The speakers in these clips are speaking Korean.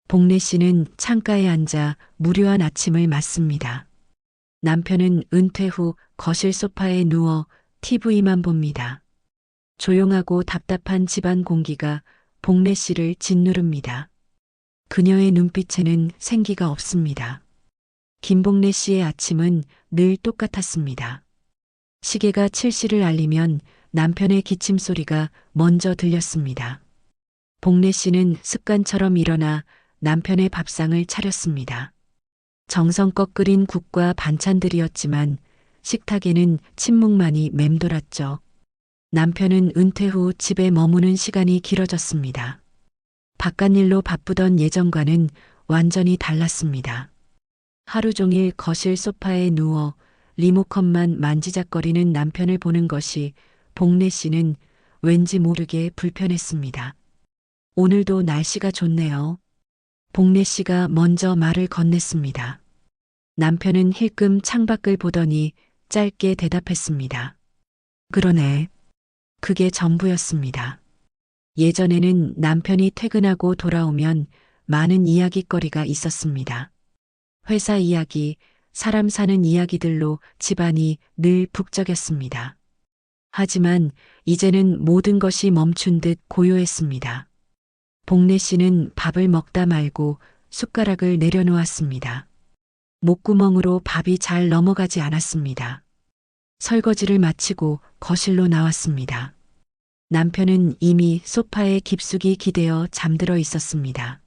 복래 씨는 창가에 앉아 무료한 아침을 맞습니다. 남편은 은퇴 후 거실 소파에 누워 TV만 봅니다. 조용하고 답답한 집안 공기가 복래 씨를 짓누릅니다. 그녀의 눈빛에는 생기가 없습니다. 김복래 씨의 아침은 늘 똑같았습니다. 시계가 7시를 알리면 남편의 기침 소리가 먼저 들렸습니다. 복래 씨는 습관처럼 일어나 남편의 밥상을 차렸습니다. 정성껏 끓인 국과 반찬들이었지만 식탁에는 침묵만이 맴돌았죠. 남편은 은퇴 후 집에 머무는 시간이 길어졌습니다. 바깥일로 바쁘던 예전과는 완전히 달랐습니다. 하루 종일 거실 소파에 누워 리모컨만 만지작거리는 남편을 보는 것이 복래 씨는 왠지 모르게 불편했습니다. 오늘도 날씨가 좋네요. 복래 씨가 먼저 말을 건넸습니다. 남편은 힐끔 창밖을 보더니 짧게 대답했습니다. 그러네. 그게 전부였습니다. 예전에는 남편이 퇴근하고 돌아오면 많은 이야깃거리가 있었습니다. 회사 이야기, 사람 사는 이야기들로 집안이 늘 북적였습니다. 하지만 이제는 모든 것이 멈춘 듯 고요했습니다. 복래 씨는 밥을 먹다 말고 숟가락을 내려놓았습니다. 목구멍으로 밥이 잘 넘어가지 않았습니다. 설거지를 마치고 거실로 나왔습니다. 남편은 이미 소파에 깊숙이 기대어 잠들어 있었습니다.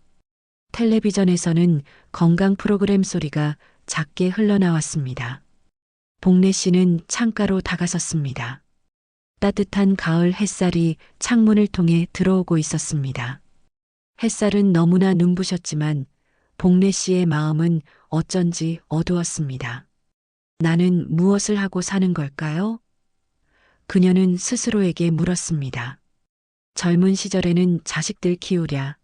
텔레비전에서는 건강 프로그램 소리가 작게 흘러나왔습니다. 복래 씨는 창가로 다가섰습니다. 따뜻한 가을 햇살이 창문을 통해 들어오고 있었습니다. 햇살은 너무나 눈부셨지만 복래 씨의 마음은 어쩐지 어두웠습니다. 나는 무엇을 하고 사는 걸까요? 그녀는 스스로에게 물었습니다. 젊은 시절에는 자식들 키우랴,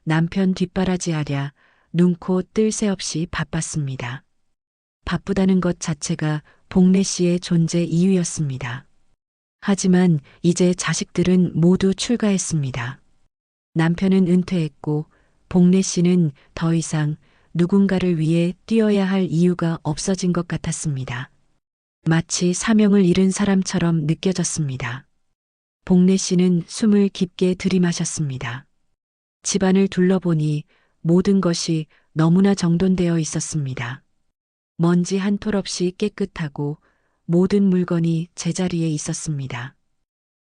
남편 뒷바라지하랴, 눈코 뜰 새 없이 바빴습니다. 바쁘다는 것 자체가 복래 씨의 존재 이유였습니다. 하지만 이제 자식들은 모두 출가했습니다. 남편은 은퇴했고 복래 씨는 더 이상 누군가를 위해 뛰어야 할 이유가 없어진 것 같았습니다. 마치 사명을 잃은 사람처럼 느껴졌습니다. 복래 씨는 숨을 깊게 들이마셨습니다. 집안을 둘러보니 모든 것이 너무나 정돈되어 있었습니다. 먼지 한 톨 없이 깨끗하고 모든 물건이 제자리에 있었습니다.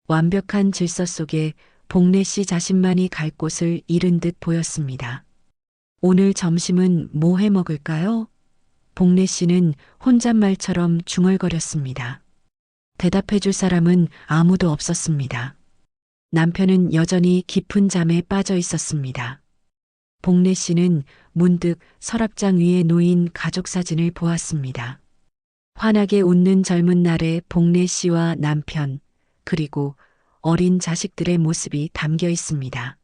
완벽한 질서 속에 복래 씨 자신만이 갈 곳을 잃은 듯 보였습니다. 오늘 점심은 뭐 해 먹을까요? 복래 씨는 혼잣말처럼 중얼거렸습니다. 대답해 줄 사람은 아무도 없었습니다. 남편은 여전히 깊은 잠에 빠져 있었습니다. 복래 씨는 문득 서랍장 위에 놓인 가족 사진을 보았습니다. 환하게 웃는 젊은 날의 복래 씨와 남편, 그리고 어린 자식들의 모습이 담겨 있습니다.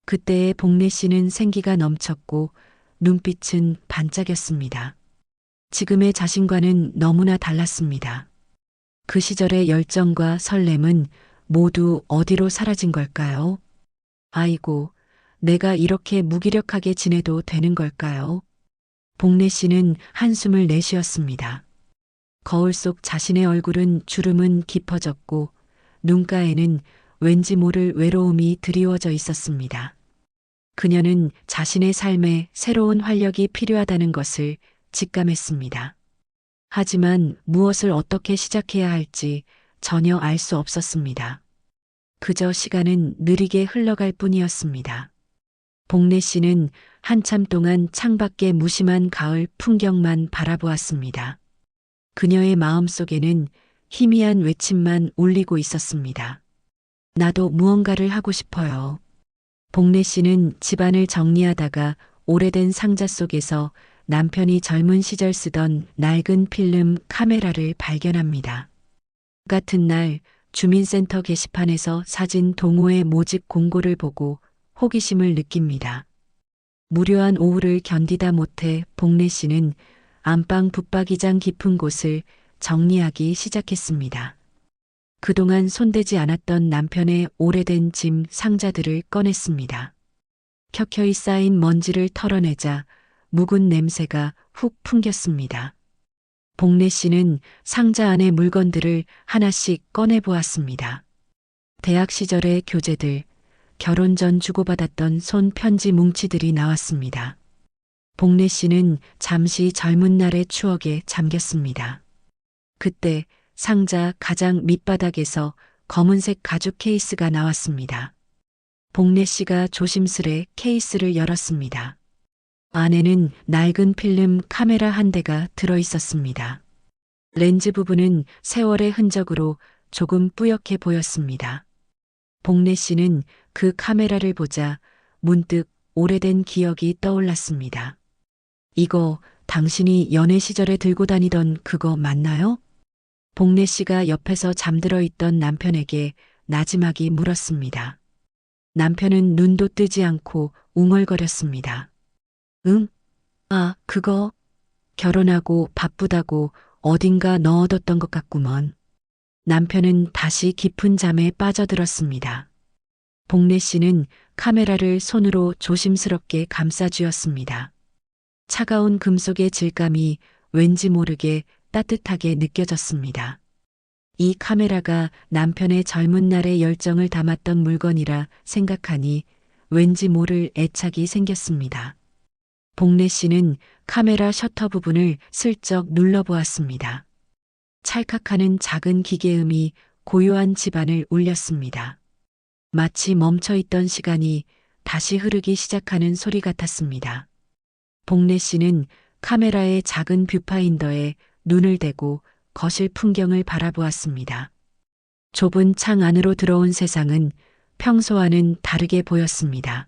그때의 복래 씨는 생기가 넘쳤고 눈빛은 반짝였습니다. 지금의 자신과는 너무나 달랐습니다. 그 시절의 열정과 설렘은 모두 어디로 사라진 걸까요? 아이고, 내가 이렇게 무기력하게 지내도 되는 걸까요? 복래 씨는 한숨을 내쉬었습니다. 거울 속 자신의 얼굴은 주름은 깊어졌고 눈가에는 왠지 모를 외로움이 드리워져 있었습니다. 그녀는 자신의 삶에 새로운 활력이 필요하다는 것을 직감했습니다. 하지만 무엇을 어떻게 시작해야 할지 전혀 알 수 없었습니다. 그저 시간은 느리게 흘러갈 뿐이었습니다. 복래 씨는 한참 동안 창밖의 무심한 가을 풍경만 바라보았습니다. 그녀의 마음속에는 희미한 외침만 울리고 있었습니다. 나도 무언가를 하고 싶어요. 복래 씨는 집안을 정리하다가 오래된 상자 속에서 남편이 젊은 시절 쓰던 낡은 필름 카메라를 발견합니다. 같은 날 주민센터 게시판에서 사진 동호회 모집 공고를 보고 호기심을 느낍니다. 무료한 오후를 견디다 못해 복래 씨는 안방 붙박이장 깊은 곳을 정리하기 시작했습니다. 그동안 손대지 않았던 남편의 오래된 짐 상자들을 꺼냈습니다. 켜켜이 쌓인 먼지를 털어내자 묵은 냄새가 훅 풍겼습니다. 복래 씨는 상자 안의 물건들을 하나씩 꺼내 보았습니다. 대학 시절의 교재들, 결혼 전 주고받았던 손 편지 뭉치들이 나왔습니다. 복래 씨는 잠시 젊은 날의 추억에 잠겼습니다. 그때 상자 가장 밑바닥에서 검은색 가죽 케이스가 나왔습니다. 복래 씨가 조심스레 케이스를 열었습니다. 안에는 낡은 필름 카메라 한 대가 들어 있었습니다. 렌즈 부분은 세월의 흔적으로 조금 뿌옇게 보였습니다. 복래 씨는 그 카메라를 보자 문득 오래된 기억이 떠올랐습니다. 이거 당신이 연애 시절에 들고 다니던 그거 맞나요? 복래 씨가 옆에서 잠들어 있던 남편에게 나지막이 물었습니다. 남편은 눈도 뜨지 않고 웅얼거렸습니다. 응? 아, 그거 결혼하고 바쁘다고 어딘가 넣어뒀던 것 같구먼. 남편은 다시 깊은 잠에 빠져들었습니다. 복래 씨는 카메라를 손으로 조심스럽게 감싸쥐었습니다. 차가운 금속의 질감이 왠지 모르게 따뜻하게 느껴졌습니다. 이 카메라가 남편의 젊은 날의 열정을 담았던 물건이라 생각하니 왠지 모를 애착이 생겼습니다. 복래 씨는 카메라 셔터 부분을 슬쩍 눌러보았습니다. 찰칵하는 작은 기계음이 고요한 집안을 울렸습니다. 마치 멈춰있던 시간이 다시 흐르기 시작하는 소리 같았습니다. 복래 씨는 카메라의 작은 뷰파인더에 눈을 대고 거실 풍경을 바라보았습니다. 좁은 창 안으로 들어온 세상은 평소와는 다르게 보였습니다.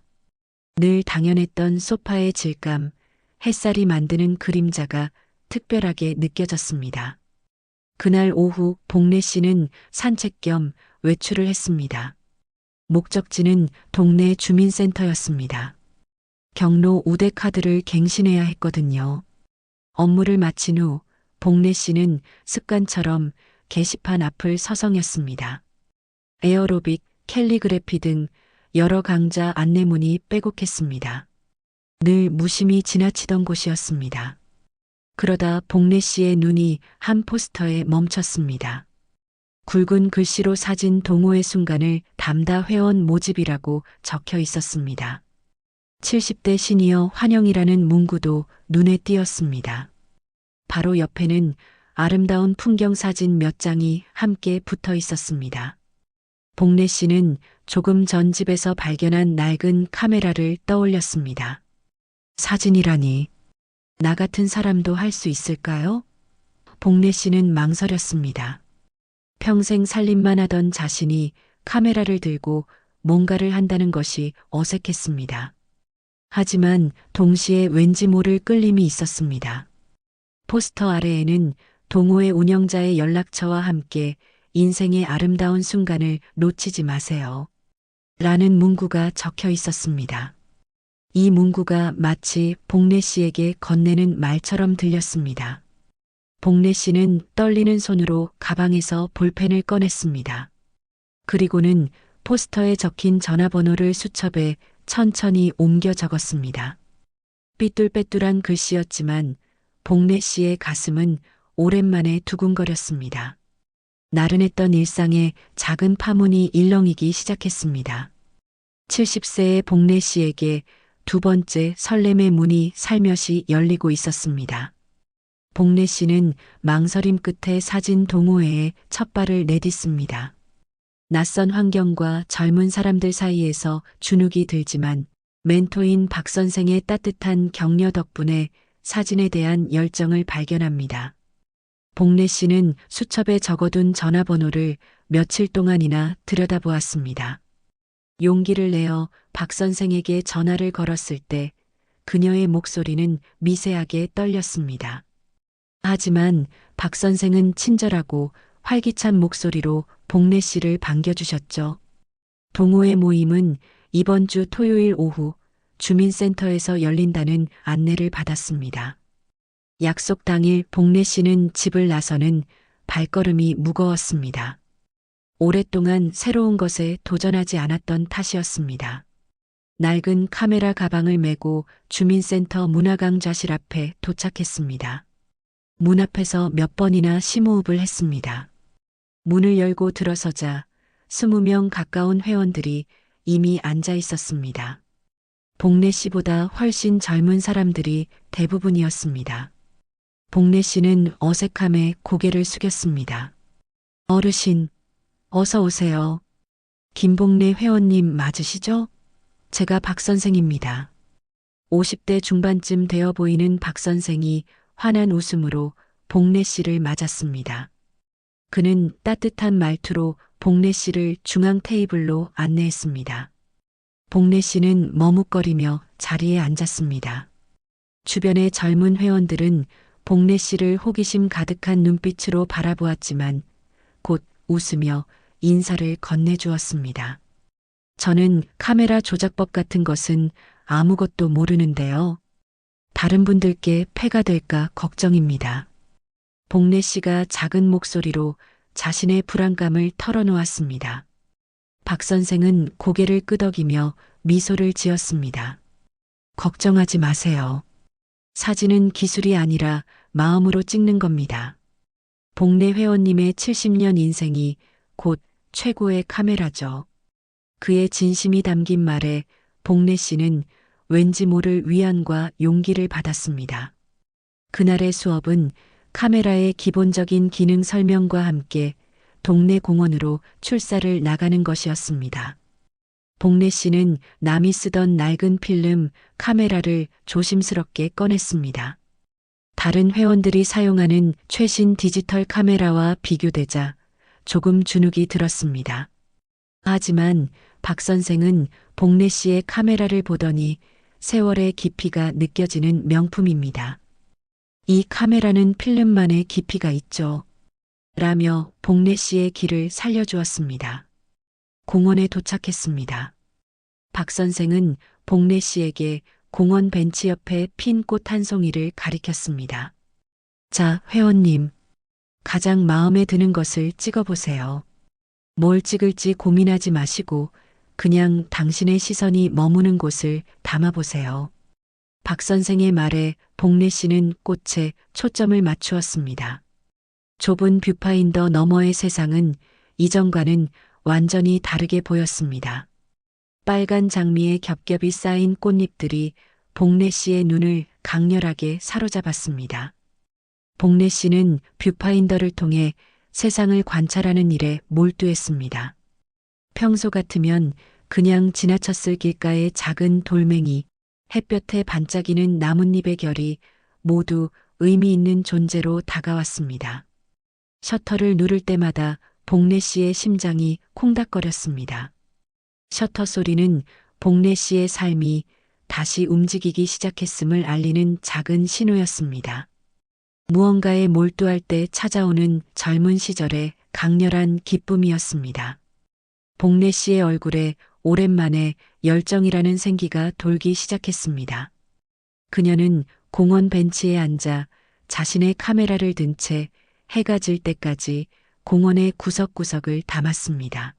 늘 당연했던 소파의 질감, 햇살이 만드는 그림자가 특별하게 느껴졌습니다. 그날 오후 복래 씨는 산책 겸 외출을 했습니다. 목적지는 동네 주민센터였습니다. 경로 우대 카드를 갱신해야 했거든요. 업무를 마친 후 복래 씨는 습관처럼 게시판 앞을 서성였습니다. 에어로빅, 캘리그래피 등 여러 강좌 안내문이 빼곡했습니다. 늘 무심히 지나치던 곳이었습니다. 그러다 복래 씨의 눈이 한 포스터에 멈췄습니다. 굵은 글씨로 사진 동호회 순간을 담다 회원 모집이라고 적혀 있었습니다. 70대 시니어 환영이라는 문구도 눈에 띄었습니다. 바로 옆에는 아름다운 풍경 사진 몇 장이 함께 붙어 있었습니다. 복래 씨는 조금 전 집에서 발견한 낡은 카메라를 떠올렸습니다. 사진이라니, 나 같은 사람도 할 수 있을까요? 복래 씨는 망설였습니다. 평생 살림만 하던 자신이 카메라를 들고 뭔가를 한다는 것이 어색했습니다. 하지만 동시에 왠지 모를 끌림이 있었습니다. 포스터 아래에는 동호회 운영자의 연락처와 함께 인생의 아름다운 순간을 놓치지 마세요. 라는 문구가 적혀 있었습니다. 이 문구가 마치 복래 씨에게 건네는 말처럼 들렸습니다. 복래 씨는 떨리는 손으로 가방에서 볼펜을 꺼냈습니다. 그리고는 포스터에 적힌 전화번호를 수첩에 천천히 옮겨 적었습니다. 삐뚤빼뚤한 글씨였지만 복래 씨의 가슴은 오랜만에 두근거렸습니다. 나른했던 일상에 작은 파문이 일렁이기 시작했습니다. 70세의 복래 씨에게 두 번째 설렘의 문이 살며시 열리고 있었습니다. 복래 씨는 망설임 끝에 사진 동호회에 첫 발을 내딛습니다. 낯선 환경과 젊은 사람들 사이에서 주눅이 들지만 멘토인 박 선생의 따뜻한 격려 덕분에 사진에 대한 열정을 발견합니다. 복래 씨는 수첩에 적어둔 전화번호를 며칠 동안이나 들여다보았습니다. 용기를 내어 박 선생에게 전화를 걸었을 때 그녀의 목소리는 미세하게 떨렸습니다. 하지만 박 선생은 친절하고 활기찬 목소리로 복래 씨를 반겨주셨죠. 동호회 모임은 이번 주 토요일 오후 주민센터에서 열린다는 안내를 받았습니다. 약속 당일 복래 씨는 집을 나서는 발걸음이 무거웠습니다. 오랫동안 새로운 것에 도전하지 않았던 탓이었습니다. 낡은 카메라 가방을 메고 주민센터 문화강좌실 앞에 도착했습니다. 문 앞에서 몇 번이나 심호흡을 했습니다. 문을 열고 들어서자 20명 가까운 회원들이 이미 앉아 있었습니다. 복래 씨보다 훨씬 젊은 사람들이 대부분이었습니다. 복래 씨는 어색함에 고개를 숙였습니다. 어르신, 어서 오세요. 김복래 회원님 맞으시죠? 제가 박 선생입니다. 50대 중반쯤 되어 보이는 박 선생이 환한 웃음으로 복래 씨를 맞았습니다. 그는 따뜻한 말투로 복래 씨를 중앙 테이블로 안내했습니다. 복래 씨는 머뭇거리며 자리에 앉았습니다. 주변의 젊은 회원들은 복래 씨를 호기심 가득한 눈빛으로 바라보았지만 곧 웃으며 인사를 건네주었습니다. 저는 카메라 조작법 같은 것은 아무것도 모르는데요. 다른 분들께 폐가 될까 걱정입니다. 복래 씨가 작은 목소리로 자신의 불안감을 털어놓았습니다. 박 선생은 고개를 끄덕이며 미소를 지었습니다. 걱정하지 마세요. 사진은 기술이 아니라 마음으로 찍는 겁니다. 복래 회원님의 70년 인생이 곧 최고의 카메라죠. 그의 진심이 담긴 말에 복래 씨는 왠지 모를 위안과 용기를 받았습니다. 그날의 수업은 카메라의 기본적인 기능 설명과 함께 동네 공원으로 출사를 나가는 것이었습니다. 복래 씨는 남이 쓰던 낡은 필름 카메라를 조심스럽게 꺼냈습니다. 다른 회원들이 사용하는 최신 디지털 카메라와 비교되자 조금 주눅이 들었습니다. 하지만 박 선생은 복래 씨의 카메라를 보더니 세월의 깊이가 느껴지는 명품입니다. 이 카메라는 필름만의 깊이가 있죠. 라며 복래 씨의 길을 살려주었습니다. 공원에 도착했습니다. 박 선생은 복래 씨에게 공원 벤치 옆에 핀 꽃 한 송이를 가리켰습니다. 자, 회원님. 가장 마음에 드는 것을 찍어보세요. 뭘 찍을지 고민하지 마시고 그냥 당신의 시선이 머무는 곳을 담아보세요. 박 선생의 말에 복래 씨는 꽃에 초점을 맞추었습니다. 좁은 뷰파인더 너머의 세상은 이전과는 완전히 다르게 보였습니다. 빨간 장미에 겹겹이 쌓인 꽃잎들이 복래 씨의 눈을 강렬하게 사로잡았습니다. 복래 씨는 뷰파인더를 통해 세상을 관찰하는 일에 몰두했습니다. 평소 같으면 그냥 지나쳤을 길가의 작은 돌멩이, 햇볕에 반짝이는 나뭇잎의 결이 모두 의미 있는 존재로 다가왔습니다. 셔터를 누를 때마다 복래 씨의 심장이 콩닥거렸습니다. 셔터 소리는 복래 씨의 삶이 다시 움직이기 시작했음을 알리는 작은 신호였습니다. 무언가에 몰두할 때 찾아오는 젊은 시절의 강렬한 기쁨이었습니다. 복래 씨의 얼굴에 오랜만에 열정이라는 생기가 돌기 시작했습니다. 그녀는 공원 벤치에 앉아 자신의 카메라를 든 채 해가 질 때까지 공원의 구석구석을 담았습니다.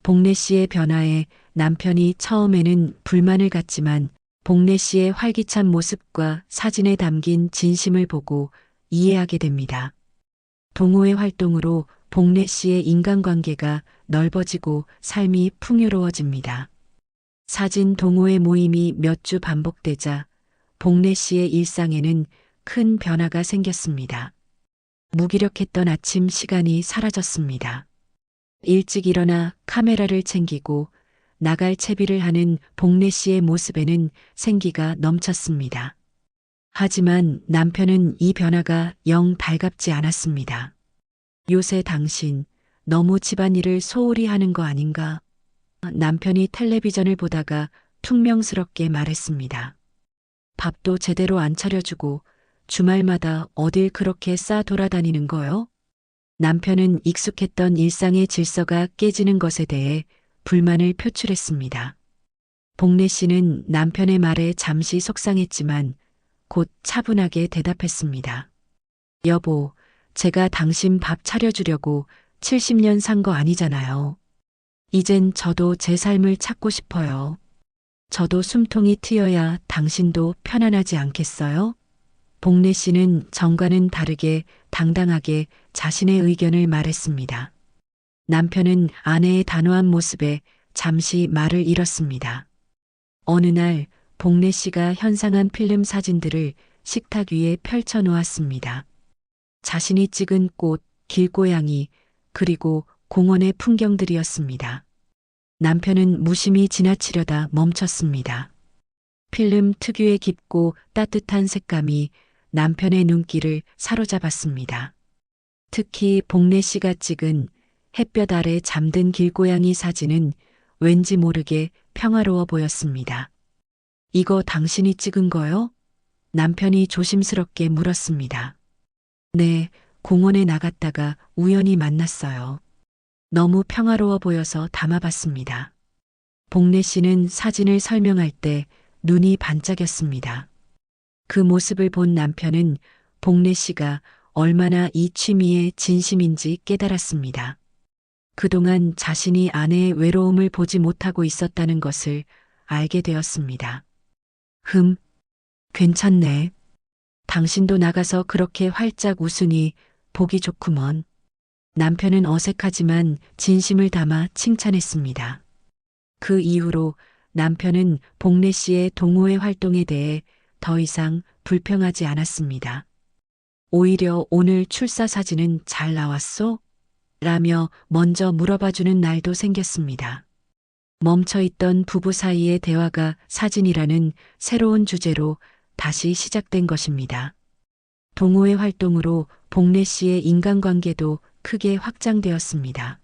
복래 씨의 변화에 남편이 처음에는 불만을 갖지만 복래 씨의 활기찬 모습과 사진에 담긴 진심을 보고 이해하게 됩니다. 동호회 활동으로 복래 씨의 인간관계가 넓어지고 삶이 풍요로워집니다. 사진 동호회 모임이 몇 주 반복되자 복래 씨의 일상에는 큰 변화가 생겼습니다. 무기력했던 아침 시간이 사라졌습니다. 일찍 일어나 카메라를 챙기고 나갈 채비를 하는 복래 씨의 모습에는 생기가 넘쳤습니다. 하지만 남편은 이 변화가 영 달갑지 않았습니다. 요새 당신 너무 집안일을 소홀히 하는 거 아닌가? 남편이 텔레비전을 보다가 퉁명스럽게 말했습니다. 밥도 제대로 안 차려주고 주말마다 어딜 그렇게 싸 돌아다니는 거요? 남편은 익숙했던 일상의 질서가 깨지는 것에 대해 불만을 표출했습니다. 복래 씨는 남편의 말에 잠시 속상했지만 곧 차분하게 대답했습니다. 여보, 제가 당신 밥 차려주려고 70년 산 거 아니잖아요. 이젠 저도 제 삶을 찾고 싶어요. 저도 숨통이 트여야 당신도 편안하지 않겠어요? 복래 씨는 정과는 다르게 당당하게 자신의 의견을 말했습니다. 남편은 아내의 단호한 모습에 잠시 말을 잃었습니다. 어느 날 복래 씨가 현상한 필름 사진들을 식탁 위에 펼쳐 놓았습니다. 자신이 찍은 꽃, 길고양이, 그리고 공원의 풍경들이었습니다. 남편은 무심히 지나치려다 멈췄습니다. 필름 특유의 깊고 따뜻한 색감이 남편의 눈길을 사로잡았습니다. 특히 복래 씨가 찍은 햇볕 아래 잠든 길고양이 사진은 왠지 모르게 평화로워 보였습니다. 이거 당신이 찍은 거요? 남편이 조심스럽게 물었습니다. 네, 공원에 나갔다가 우연히 만났어요. 너무 평화로워 보여서 담아봤습니다. 복래 씨는 사진을 설명할 때 눈이 반짝였습니다. 그 모습을 본 남편은 복래 씨가 얼마나 이 취미에 진심인지 깨달았습니다. 그동안 자신이 아내의 외로움을 보지 못하고 있었다는 것을 알게 되었습니다. 괜찮네. 당신도 나가서 그렇게 활짝 웃으니 보기 좋구먼. 남편은 어색하지만 진심을 담아 칭찬했습니다. 그 이후로 남편은 복래 씨의 동호회 활동에 대해 더 이상 불평하지 않았습니다. 오히려 오늘 출사 사진은 잘 나왔소? 라며 먼저 물어봐주는 날도 생겼습니다. 멈춰있던 부부 사이의 대화가 사진이라는 새로운 주제로 다시 시작된 것입니다. 동호회 활동으로 복래 씨의 인간관계도 크게 확장되었습니다.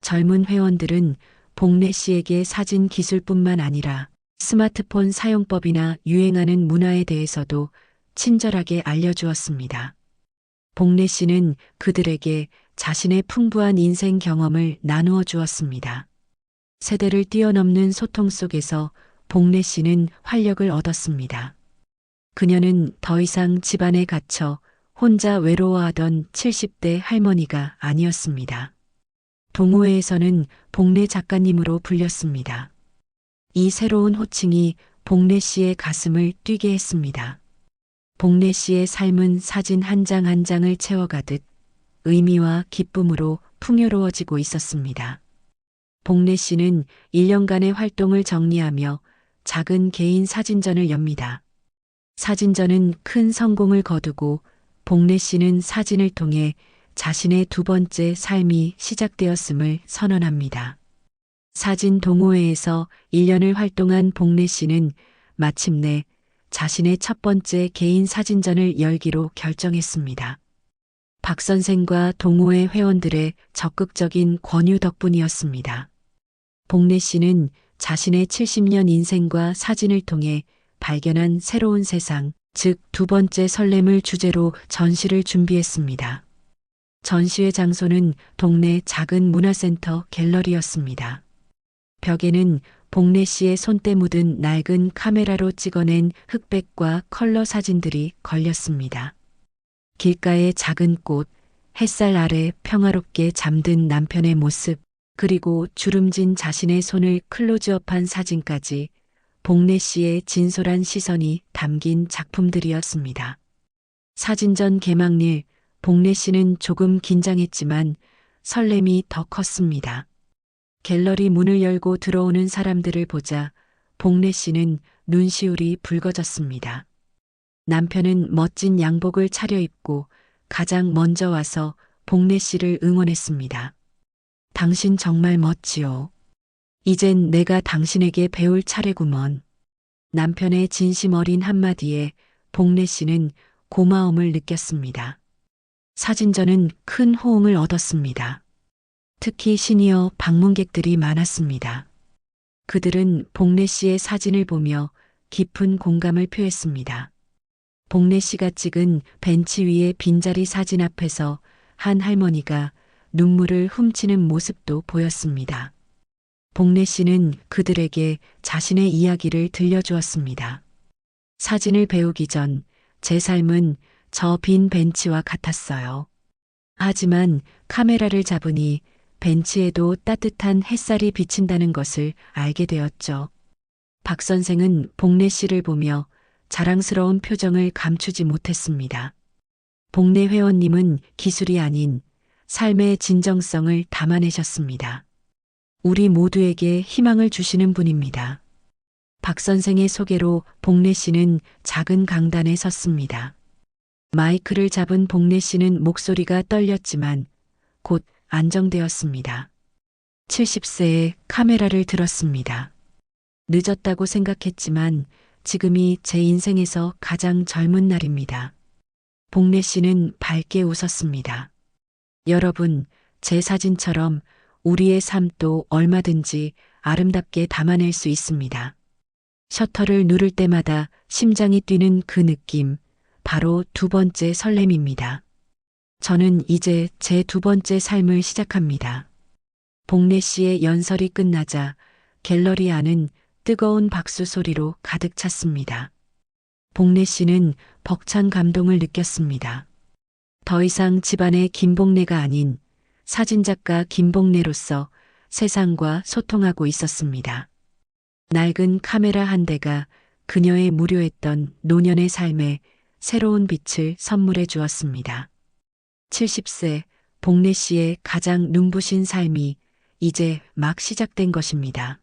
젊은 회원들은 복래 씨에게 사진 기술뿐만 아니라 스마트폰 사용법이나 유행하는 문화에 대해서도 친절하게 알려주었습니다. 복래 씨는 그들에게 자신의 풍부한 인생 경험을 나누어 주었습니다. 세대를 뛰어넘는 소통 속에서 복래 씨는 활력을 얻었습니다. 그녀는 더 이상 집안에 갇혀 혼자 외로워하던 70대 할머니가 아니었습니다. 동호회에서는 복래 작가님으로 불렸습니다. 이 새로운 호칭이 복래 씨의 가슴을 뛰게 했습니다. 복래 씨의 삶은 사진 한 장 한 장을 채워가듯 의미와 기쁨으로 풍요로워지고 있었습니다. 복래 씨는 1년간의 활동을 정리하며 작은 개인 사진전을 엽니다. 사진전은 큰 성공을 거두고 복래 씨는 사진을 통해 자신의 두 번째 삶이 시작되었음을 선언합니다. 사진 동호회에서 1년을 활동한 복래 씨는 마침내 자신의 첫 번째 개인 사진전을 열기로 결정했습니다. 박 선생과 동호회 회원들의 적극적인 권유 덕분이었습니다. 복래 씨는 자신의 70년 인생과 사진을 통해 발견한 새로운 세상, 즉 두 번째 설렘을 주제로 전시를 준비했습니다. 전시회 장소는 동네 작은 문화센터 갤러리였습니다. 벽에는 복래 씨의 손때 묻은 낡은 카메라로 찍어낸 흑백과 컬러 사진들이 걸렸습니다. 길가의 작은 꽃, 햇살 아래 평화롭게 잠든 남편의 모습, 그리고 주름진 자신의 손을 클로즈업한 사진까지 복래 씨의 진솔한 시선이 담긴 작품들이었습니다. 사진전 개막일, 복래 씨는 조금 긴장했지만 설렘이 더 컸습니다. 갤러리 문을 열고 들어오는 사람들을 보자 복래 씨는 눈시울이 붉어졌습니다. 남편은 멋진 양복을 차려입고 가장 먼저 와서 복래 씨를 응원했습니다. 당신 정말 멋지요. 이젠 내가 당신에게 배울 차례구먼. 남편의 진심 어린 한마디에 복래 씨는 고마움을 느꼈습니다. 사진전은 큰 호응을 얻었습니다. 특히 시니어 방문객들이 많았습니다. 그들은 복래 씨의 사진을 보며 깊은 공감을 표했습니다. 복래 씨가 찍은 벤치 위의 빈자리 사진 앞에서 한 할머니가 눈물을 훔치는 모습도 보였습니다. 복래 씨는 그들에게 자신의 이야기를 들려주었습니다. 사진을 배우기 전 제 삶은 저 빈 벤치와 같았어요. 하지만 카메라를 잡으니 벤치에도 따뜻한 햇살이 비친다는 것을 알게 되었죠. 박 선생은 복래 씨를 보며 자랑스러운 표정을 감추지 못했습니다. 복래 회원님은 기술이 아닌 삶의 진정성을 담아내셨습니다. 우리 모두에게 희망을 주시는 분입니다. 박 선생의 소개로 복래 씨는 작은 강단에 섰습니다. 마이크를 잡은 복래 씨는 목소리가 떨렸지만 곧 안정되었습니다. 70세에 카메라를 들었습니다. 늦었다고 생각했지만 지금이 제 인생에서 가장 젊은 날입니다. 복래 씨는 밝게 웃었습니다. 여러분, 제 사진처럼 우리의 삶도 얼마든지 아름답게 담아낼 수 있습니다. 셔터를 누를 때마다 심장이 뛰는 그 느낌, 바로 두 번째 설렘입니다. 저는 이제 제 두 번째 삶을 시작합니다. 복래 씨의 연설이 끝나자 갤러리 안은 뜨거운 박수 소리로 가득 찼습니다. 복래 씨는 벅찬 감동을 느꼈습니다. 더 이상 집안의 김복래가 아닌 사진작가 김복래로서 세상과 소통하고 있었습니다. 낡은 카메라 한 대가 그녀의 무료했던 노년의 삶에 새로운 빛을 선물해 주었습니다. 70세 복래 씨의 가장 눈부신 삶이 이제 막 시작된 것입니다.